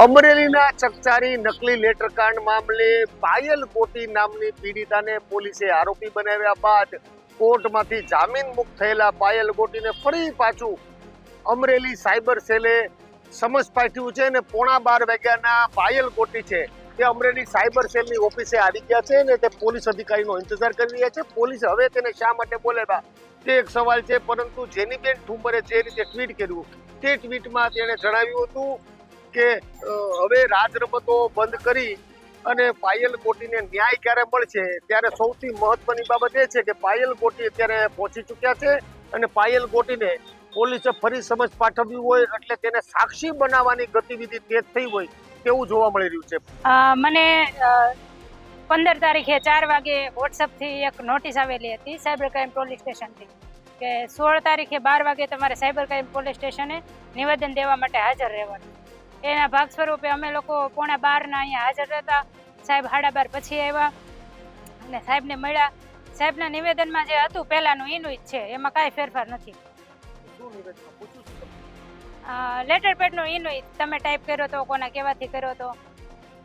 અમરેલીના ચકચારી નકલી લેટર કાંડ મામલે પાયલ કોટી નામની પીડિતાને પોલીસે આરોપી બનાવ્યા બાદ કોર્ટમાંથી જામીન મુક્ત થયેલા પાયલ કોટીને ફરી પાછું અમરેલી સાયબર સેલે સમજ પાઠવ્યું છે અને 11:15 વાગ્યાના પાયલ કોટી છે તે અમરેલી સાયબર સેલની ઓફિસે આવી ગયા છે ને તે પોલીસ અધિકારીનો ઇંતજાર કરી રહ્યા છે. પોલીસ હવે તેને શા માટે બોલાવ્યા તે એક સવાલ છે, પરંતુ જેનીબેન ઠુંબરે જે રીતે ટ્વીટ કર્યું તે ટ્વીટમાં તેણે જણાવ્યું હતું કે હવે રાજ રમતો બંધ કરી અને પાયલ કોટીને ન્યાય ક્યારે મળશે. ત્યારે સૌથી મહત્વની બાબત એ છે કે પાયલ કોટી અત્યારે પહોંચી ચૂક્યા છે અને પાયલ કોટીને પોલીસે ફરી સમજ પાઠવ્યું હોય એટલે તેને સાક્ષી બનાવવાની ગતિવિધિ તેજ થઈ હોય તેવું જોવા મળી રહ્યું છે. મને 15 તારીખે 4 વાગે વોટ્સઅપથી એક નોટિસ આવેલી હતી સાયબર ક્રાઇમ પોલીસ સ્ટેશનથી કે 16 તારીખે 12 વાગે તમારે સાયબર ક્રાઇમ પોલીસ સ્ટેશને નિવેદન દેવા માટે હાજર રહેવાનું. એના ભાગ સ્વરૂપે અમે લોકો 11:15 અહીંયા હાજર હતા. સાહેબ 12:30 પછી આવ્યા અને સાહેબને મળ્યા. સાહેબના નિવેદનમાં જે હતું પહેલાંનું એનું જ છે, એમાં કાંઈ ફેરફાર નથી. લેટર પેડનું એનું તમે ટાઈપ કર્યો તો, કોના કહેવાથી કર્યો તો,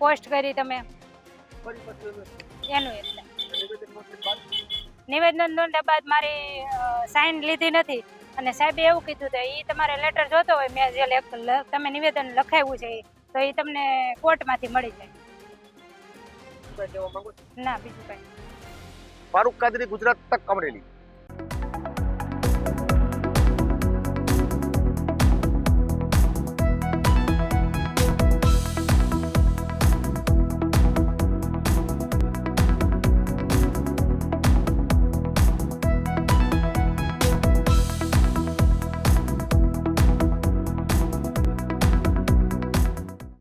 પોસ્ટ કરી તમે એનું. એટલે નિવેદન નોંધ્યા બાદ મારી સાઇન લીધી નથી અને સાહેબે એવું કીધું કે એ તમારે લેટર જોતો હોય, મેં જે તમે નિવેદન લખાવ્યું છે તો એ તમને કોર્ટમાંથી મળી જાય. ના, બીજું કંઈ. ફારૂક કાદરી, ગુજરાત તક, અમરેલી.